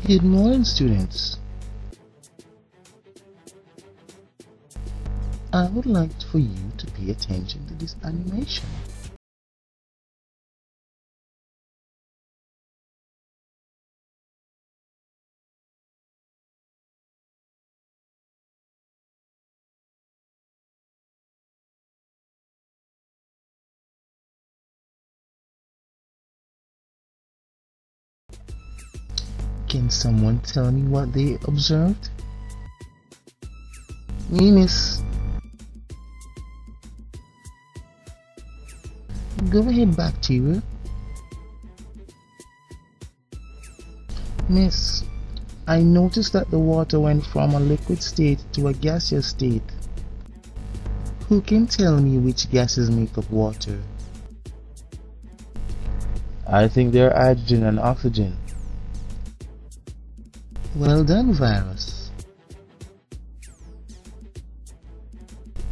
Good morning, students. I would like for you to pay attention to this animation. Can someone tell me what they observed? Me, miss. Go ahead, bacteria. Miss, I noticed that the water went from a liquid state to a gaseous state. Who can tell me which gases make up water? I think they're hydrogen and oxygen. Well done, Virus.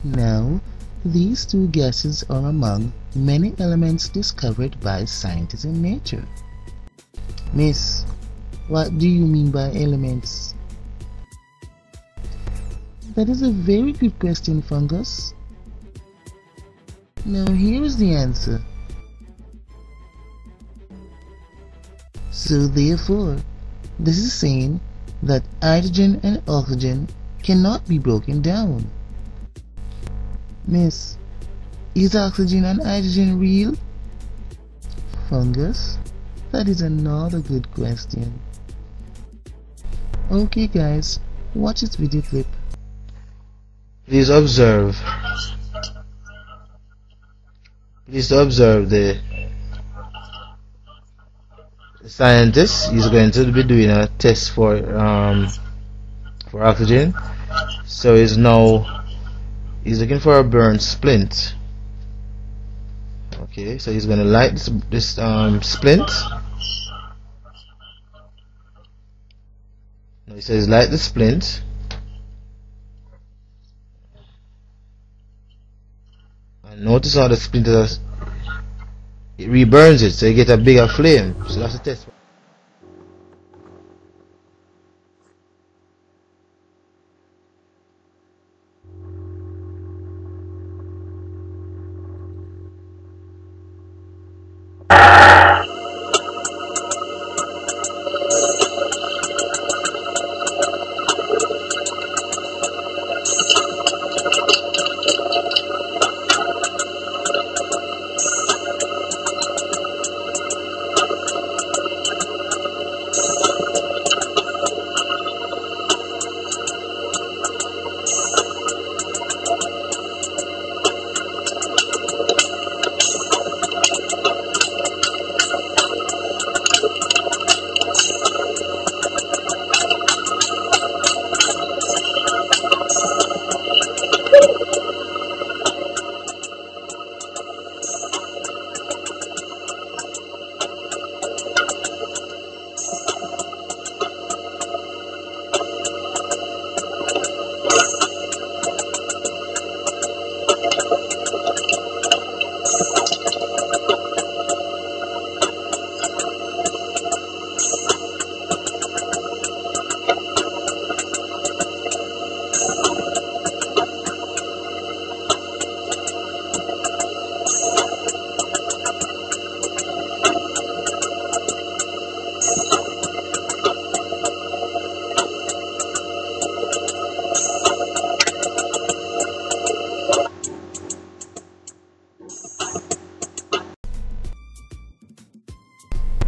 Now, these two gases are among many elements discovered by scientists in nature. Miss, what do you mean by elements? That is a very good question, Fungus. Now here is the answer. So therefore, this is saying that hydrogen and oxygen cannot be broken down. Miss, is oxygen and hydrogen real? Fungus, that is another good question. Okay guys, watch this video clip. Please observe the scientist. He's going to be doing a test for oxygen. So he's looking for a burnt splint. Okay, so he's going to light this splint. Now he says light the splint. And notice how the splint it reburns it, so you get a bigger flame. So that's the test.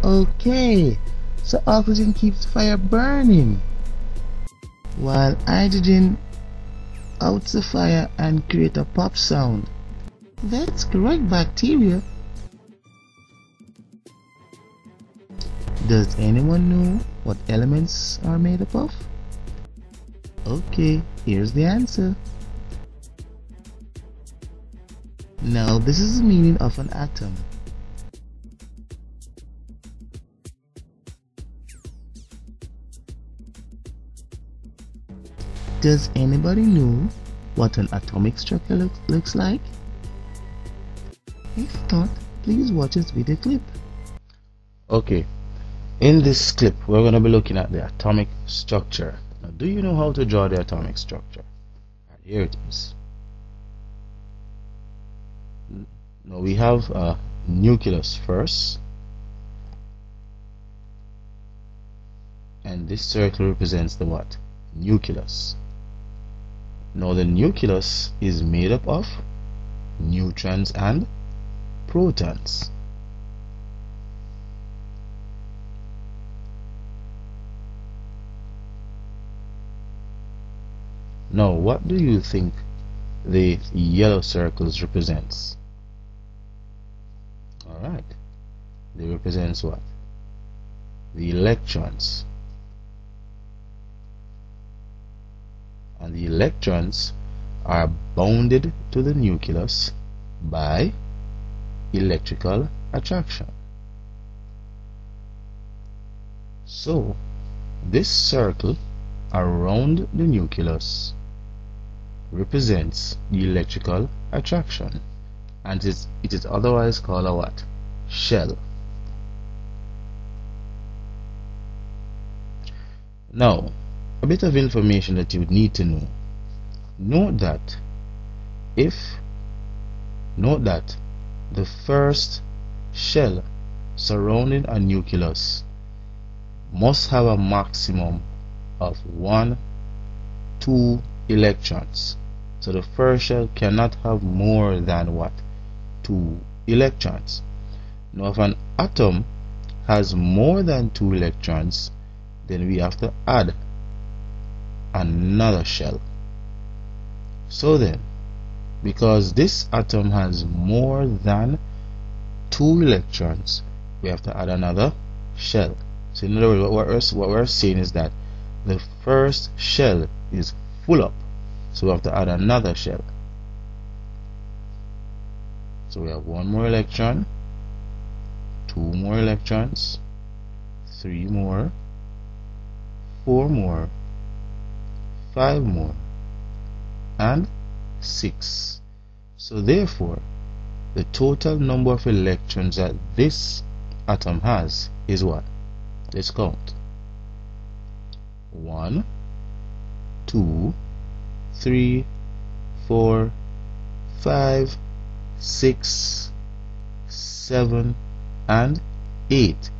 Okay, so oxygen keeps fire burning, while hydrogen outs the fire and create a pop sound. That's correct, bacteria. Does anyone know what elements are made up of? Okay, here's the answer. Now this is the meaning of an atom. Does anybody know what an atomic structure looks like? If not, please watch this video clip. Okay, In this clip, we're going to be looking at the atomic structure. Now, do you know how to draw the atomic structure? Here it is. Now we have a nucleus first, and this circle represents the what? Nucleus. Now the nucleus is made up of neutrons and protons. Now, what do you think the yellow circles represents? Alright, they represents what? The electrons. And the electrons are bounded to the nucleus by electrical attraction. So, this circle around the nucleus represents the electrical attraction, and it is otherwise called a what? Shell. Now, a bit of information that you would need to know. Note that the first shell surrounding a nucleus must have a maximum of 2 electrons. So the first shell cannot have more than what? 2 electrons. Now if an atom has more than 2 electrons, then we have to add another shell. So then, because this atom has more than 2 electrons, we have to add another shell. So in other words, what we're saying is that the first shell is full up, so we have to add another shell. So we have 1 more electron, 2 more electrons, 3 more, 4 more, 5 more, and 6. So therefore, the total number of electrons that this atom has is what? Let's count. 1, 2, 3, 4, 5, 6, 7, and 8.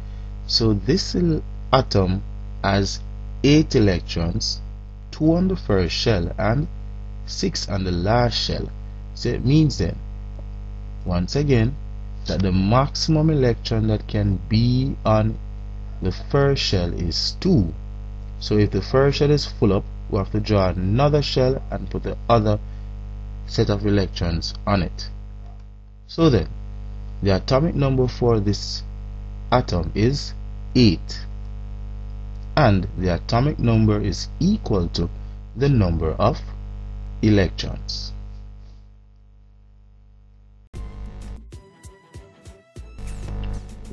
So this atom has 8 electrons, 2 on the first shell and 6 on the last shell. So it means then, once again, that the maximum electron that can be on the first shell is 2. So if the first shell is full up, we have to draw another shell and put the other set of electrons on it. So then, the atomic number for this atom is 8, and the atomic number is equal to the number of electrons.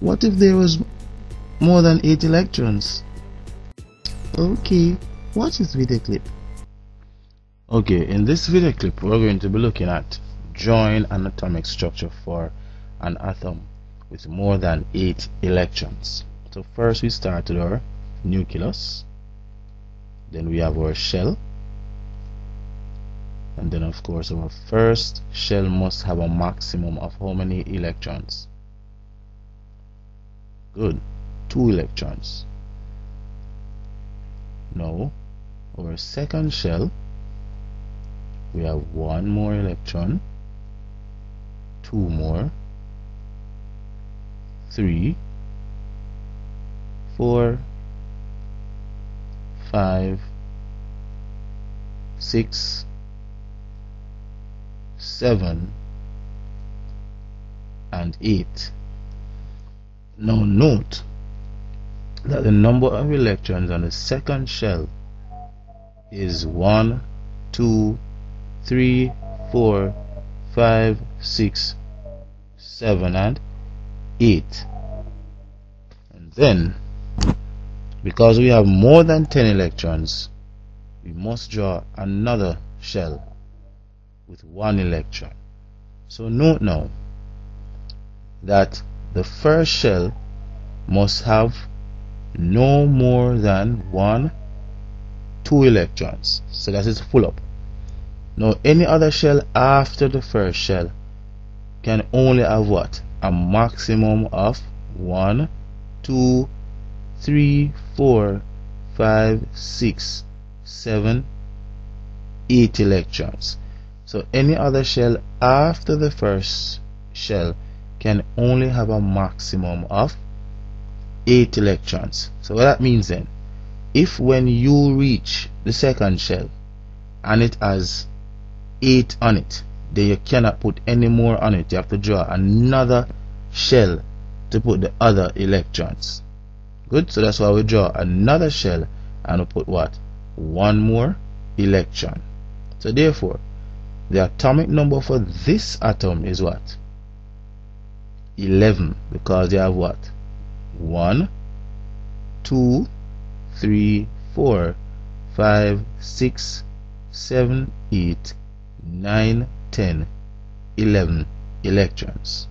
What if there was more than 8 electrons? Okay, watch this video clip. Okay, in this video clip we're going to be looking at drawing an atomic structure for an atom with more than 8 electrons. So first we start with our nucleus, then we have our shell, and then of course our first shell must have a maximum of how many electrons? Good, 2 electrons. Now our second shell, we have 1 more electron, 2 more, 3, 4, 5, 6, 7, and 8. Now note that the number of electrons on the second shell is 1, 2, 3, 4, 5, 6, 7, and 8. And then, because we have more than 10 electrons, we must draw another shell with 1 electron. So note now that the first shell must have no more than 2 electrons. So that is full up. Now any other shell after the first shell can only have what? A maximum of 1, 2, 3, 4, 5, 6, 7, 8 electrons. So any other shell after the first shell can only have a maximum of 8 electrons. So what that means then, if when you reach the second shell and it has 8 on it, then you cannot put any more on it. You have to draw another shell to put the other electrons. Good. So that's why we draw another shell and we put what? 1 more electron. So therefore the atomic number for this atom is what? 11, because you have what? 1, 2, 3, 4, 5, 6, 7, 8, 9, 10, 11 electrons.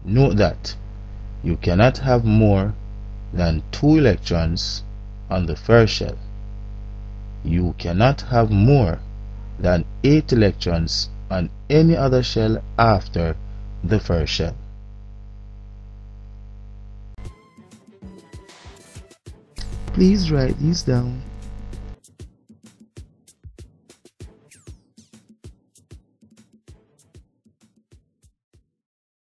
Note that you cannot have more than 2 electrons on the first shell. You cannot have more than 8 electrons on any other shell after the first shell. Please write these down.